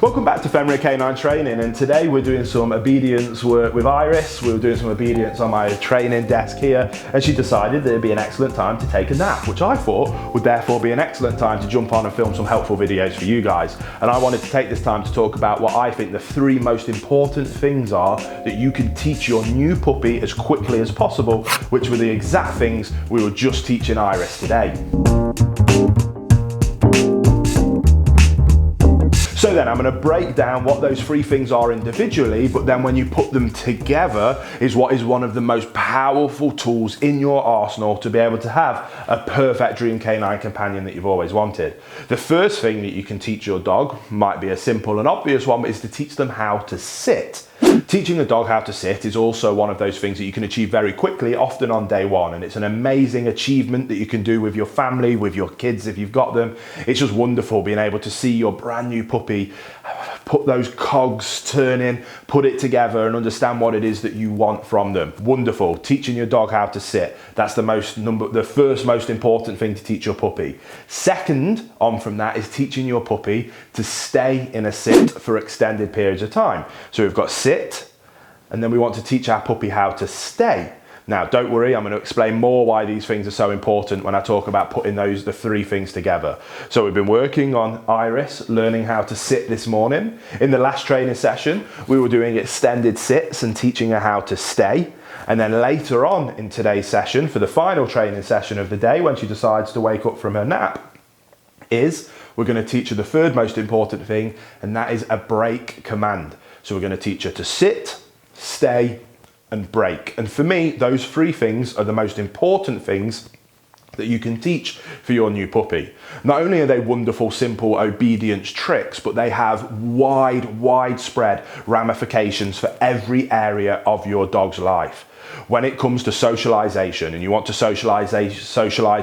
Welcome back to Feminine Canine Training, and today we're doing some obedience work with Iris. We were doing some obedience on my training desk here, and she decided that it'd be an excellent time to take a nap, which I thought would therefore be an excellent time to jump on and film some helpful videos for you guys. And I wanted to take this time to talk about what I think the three most important things are that you can teach your new puppy as quickly as possible, which were the exact things we were just teaching Iris today. So then I'm going to break down what those three things are individually, but then when you put them together is what is one of the most powerful tools in your arsenal to be able to have a perfect dream canine companion that you've always wanted. The first thing that you can teach your dog might be a simple and obvious one, but is to teach them how to sit. Teaching a dog how to sit is also one of those things that you can achieve very quickly, often on day one, and it's an amazing achievement that you can do with your family, with your kids if you've got them. It's just wonderful being able to see your brand new puppy put those cogs turning, put it together and understand what it is that you want from them. Wonderful. Teaching your dog how to sit. That's the first most important thing to teach your puppy. Second on from that is teaching your puppy to stay in a sit for extended periods of time. So we've got sit, and then we want to teach our puppy how to stay. Now, don't worry, I'm going to explain more why these things are so important when I talk about putting the three things together. So we've been working on Iris learning how to sit this morning. In the last training session, we were doing extended sits and teaching her how to stay. And then later on in today's session, for the final training session of the day, when she decides to wake up from her nap, we're going to teach her the third most important thing, and that is a break command. So we're going to teach her to sit, stay, and break. And for me, those three things are the most important things that you can teach for your new puppy. Not only are they wonderful, simple obedience tricks, but they have widespread ramifications for every area of your dog's life. When it comes to socialization and you want to socialize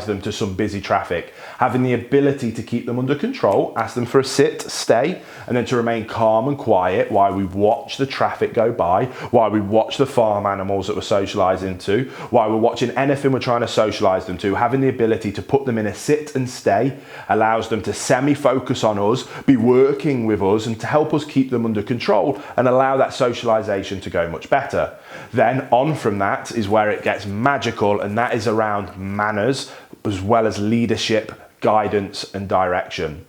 them to some busy traffic, having the ability to keep them under control, ask them for a sit, stay, and then to remain calm and quiet while we watch the traffic go by, while we watch the farm animals that we're socializing to, while we're watching anything we're trying to socialize them to, having the ability to put them in a sit and stay allows them to semi-focus on us, be working with us, and to help us keep them under control and allow that socialization to go much better. Then on from that is where it gets magical, and that is around manners as well as leadership, guidance and direction.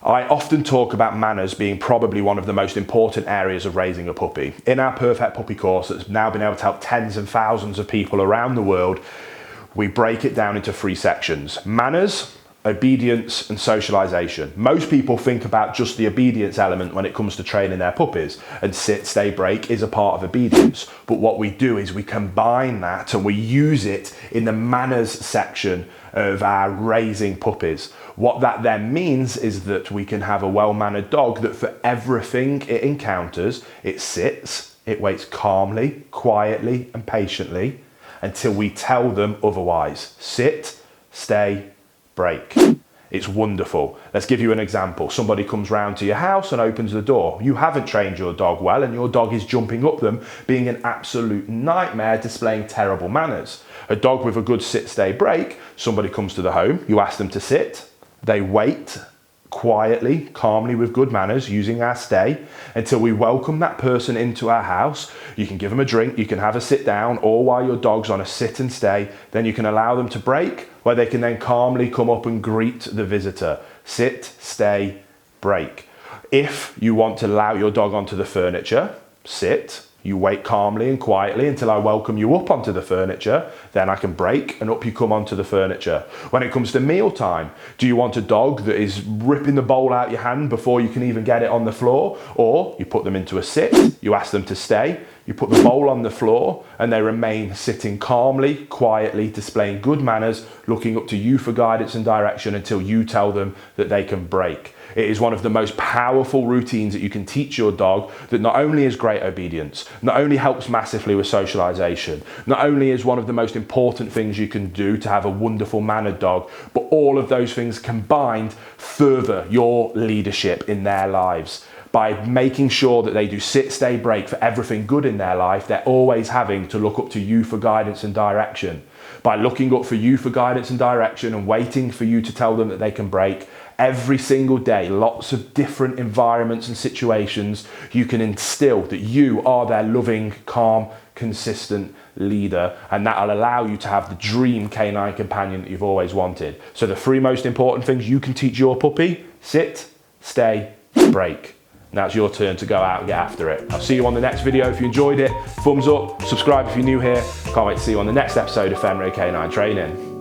I often talk about manners being probably one of the most important areas of raising a puppy. In our Perfect Puppy course that's now been able to help tens and thousands of people around the world, we break it down into three sections: manners, obedience and socialization. Most people think about just the obedience element when it comes to training their puppies, and sit, stay, break is a part of obedience. But what we do is we combine that and we use it in the manners section of our raising puppies. What that then means is that we can have a well-mannered dog that for everything it encounters, it sits, it waits calmly, quietly and patiently until we tell them otherwise. Sit, stay, break. It's wonderful. Let's give you an example. Somebody comes round to your house and opens the door. You haven't trained your dog well and your dog is jumping up them, being an absolute nightmare, displaying terrible manners. A dog with a good sit, stay, break, somebody comes to the home, you ask them to sit, they wait quietly, calmly with good manners using our stay until we welcome that person into our house. You can give them a drink, you can have a sit down, or while your dog's on a sit and stay, then you can allow them to break, where they can then calmly come up and greet the visitor. Sit, stay, break. If you want to allow your dog onto the furniture, sit, you wait calmly and quietly until I welcome you up onto the furniture, then I can break and up you come onto the furniture. When it comes to mealtime, do you want a dog that is ripping the bowl out your hand before you can even get it on the floor? Or you put them into a sit, you ask them to stay, you put the bowl on the floor and they remain sitting calmly, quietly, displaying good manners, looking up to you for guidance and direction until you tell them that they can break. It is one of the most powerful routines that you can teach your dog that not only is great obedience, not only helps massively with socialization, not only is one of the most important things you can do to have a wonderful mannered dog, but all of those things combined further your leadership in their lives. By making sure that they do sit, stay, break for everything good in their life, they're always having to look up to you for guidance and direction. By looking up for you for guidance and direction and waiting for you to tell them that they can break, every single day, lots of different environments and situations, you can instill that you are their loving, calm, consistent leader, and that'll allow you to have the dream canine companion that you've always wanted. So the 3 most important things you can teach your puppy: sit, stay, break. Now it's your turn to go out and get after it. I'll see you on the next video. If you enjoyed it, thumbs up, subscribe if you're new here. Can't wait to see you on the next episode of Fenrir Canine Training.